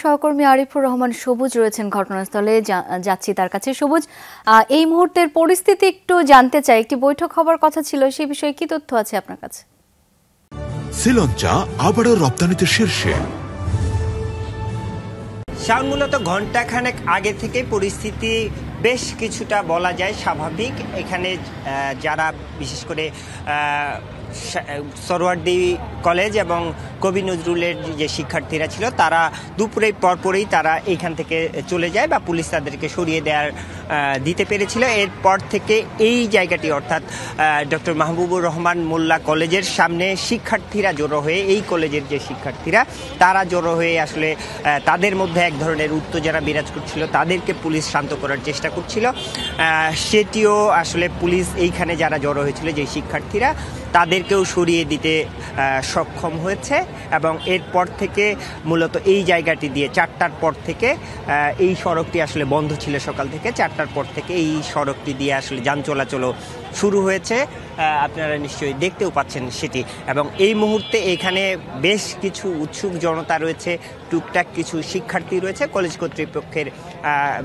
সহকর্মী আরিফুর রহমান সবুজ রয়েছেন ঘটনাস্থলে, যাচ্ছি তার কাছে। সবুজ, এই মুহূর্তের পরিস্থিতি একটু জানতে চাই। একটি বৈঠক হবার কথা ছিল, সেই বিষয়ে কি তথ্য আছে আপনার কাছে? শ্রীলঙ্কা আবারও রপ্তানিতে শীর্ষে। শাওন, মূলত ঘণ্টাখানেক আগে থেকে পরিস্থিতি বেশ কিছুটা বলা যায় স্বাভাবিক। এখানে যারা বিশেষ করে সরওয়ার্দী কলেজ এবং কবি নজরুলের যে শিক্ষার্থীরা ছিল তারা দুপুরে পরপরই তারা এইখান থেকে চলে যায় বা পুলিশ তাদেরকে সরিয়ে দিতে পেরেছিল। এরপর থেকে এই জায়গাটি অর্থাৎ ডক্টর মাহবুবুর রহমান মোল্লা কলেজের সামনে শিক্ষার্থীরা জড়ো হয়ে, এই কলেজের যে শিক্ষার্থীরা তারা জড়ো হয়ে আসলে তাদের মধ্যে এক ধরনের উত্তেজনা বিরাজ করছিল। তাদেরকে পুলিশ শান্ত করার চেষ্টা করছিল, সেটিও আসলে পুলিশ এইখানে যারা জড়ো হয়েছিল যে শিক্ষার্থীরা তাদেরকেও সরিয়ে দিতে সক্ষম হয়েছে। এবং এরপর থেকে মূলত এই জায়গাটি দিয়ে 4টার পর থেকে এই সড়কটি আসলে বন্ধ ছিল সকাল থেকে। 4টার পর থেকে এই সড়কটি দিয়ে আসলে যান চলাচলও শুরু হয়েছে, আপনারা নিশ্চয়ই দেখতেও পাচ্ছেন সেটি। এবং এই মুহূর্তে এখানে বেশ কিছু উৎসুক জনতা রয়েছে, টুকটাক কিছু শিক্ষার্থী রয়েছে, কলেজ কর্তৃপক্ষের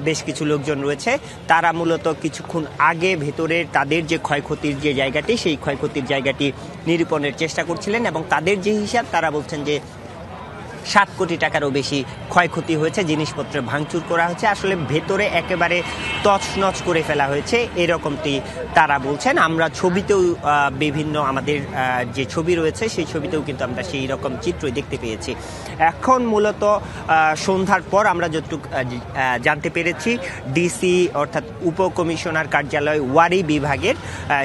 বেশ কিছু লোকজন রয়েছে। তারা মূলত কিছুক্ষণ আগে ভেতরের তাদের যে ক্ষয়ক্ষতির যে জায়গাটি, সেই ক্ষয়ক্ষতির জায়গাটি নিরূপণের চেষ্টা করছিলেন এবং তাদের যে হিসাব তারা বলছেন যে 7 কোটি টাকারও বেশি ক্ষয়ক্ষতি হয়েছে, জিনিসপত্র ভাঙচুর করা হয়েছে, আসলে ভেতরে একেবারে তছনছ করে ফেলা হয়েছে, এরকমটি তারা বলছেন। আমরা ছবিতেও বিভিন্ন আমাদের যে ছবি রয়েছে সেই ছবিতেও কিন্তু আমরা সেই রকম চিত্রই দেখতে পেয়েছি। এখন মূলত সন্ধ্যার পর আমরা যতটুকু জানতে পেরেছি, ডিসি অর্থাৎ উপকমিশনার কার্যালয় ওয়ারি বিভাগের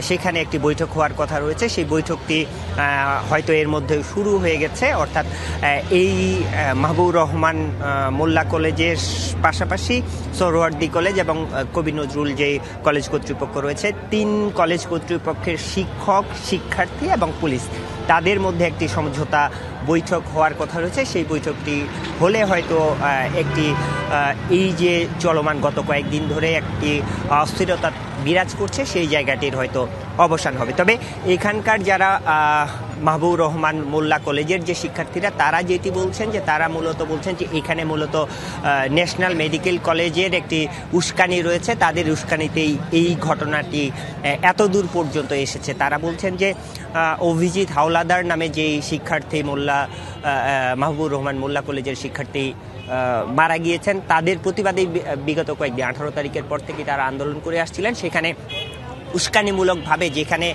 সেখানে একটি বৈঠক হওয়ার কথা রয়েছে। সেই বৈঠকটি হয়তো এর মধ্যে শুরু হয়ে গেছে, অর্থাৎ এই মাহবুবুর রহমান মোল্লা কলেজের পাশাপাশি সরওয়ার্দী কলেজ এবং কবি নজরুল যে কলেজ কর্তৃপক্ষ রয়েছে, 3 কলেজ কর্তৃপক্ষের শিক্ষক, শিক্ষার্থী এবং পুলিশ, তাদের মধ্যে একটি সমঝোতা বৈঠক হওয়ার কথা রয়েছে। সেই বৈঠকটি হলে হয়তো একটি এই যে চলমান গত কয়েকদিন ধরে একটি অস্থিরতা বিরাজ করছে সেই জায়গাটির হয়তো অবসান হবে। তবে এখানকার যারা মাহবুবুর রহমান মোল্লা কলেজের যে শিক্ষার্থীরা তারা যেটি বলছেন যে তারা মূলত বলছেন যে এখানে মূলত ন্যাশনাল মেডিকেল কলেজের একটি উস্কানি রয়েছে, তাদের উস্কানিতেই এই ঘটনাটি এত দূর পর্যন্ত এসেছে। তারা বলছেন যে অভিজিৎ হাওলাদার নামে যেই শিক্ষার্থী মাহবুবুর রহমান মোল্লা কলেজের শিক্ষার্থী মারা গিয়েছেন, তাদের প্রতিবাদে বিগত কয়েকদিন 18 তারিখের পর থেকে তারা আন্দোলন করে আসছিলেন। সেখানে উস্কানিমূলকভাবে, যেখানে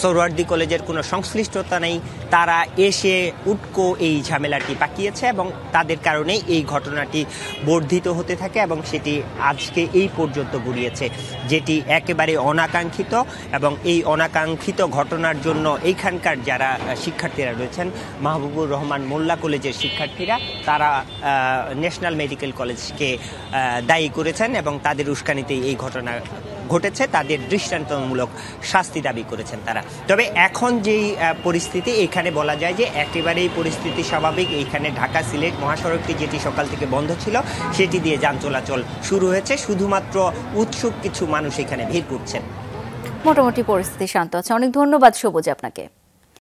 সরওয়ার্দী কলেজের কোনো সংশ্লিষ্টতা নেই, তারা এসে উটকো এই ঝামেলাটি পাকিয়েছে এবং তাদের কারণেই এই ঘটনাটি বর্ধিত হতে থাকে এবং সেটি আজকে এই পর্যন্ত গড়িয়েছে, যেটি একেবারে অনাকাঙ্ক্ষিত। এবং এই অনাকাঙ্ক্ষিত ঘটনার জন্য এইখানকার যারা শিক্ষার্থীরা রয়েছেন, মাহবুবুর রহমান মোল্লা কলেজের শিক্ষার্থীরা, তারা ন্যাশনাল মেডিকেল কলেজকে দায়ী করেছেন এবং তাদের উস্কানিতেই এই ঘটনা ঘটেছে, তাদের দৃষ্টান্তমূলক শাস্তি দাবি করেছেন তারা। তবে এখন যেই পরিস্থিতি, এখানে বলা যায় যে একেবারেই পরিস্থিতি স্বাভাবিক। এইখানে ঢাকা সিলেট মহাসড়কটি যেটি সকাল থেকে বন্ধ ছিল সেটি দিয়ে যান চলাচল শুরু হয়েছে, শুধুমাত্র উৎসুক কিছু মানুষ এখানে ভিড় করছেন। মোটামুটি পরিস্থিতি শান্ত আছে। অনেক ধন্যবাদ সবুজ আপনাকে।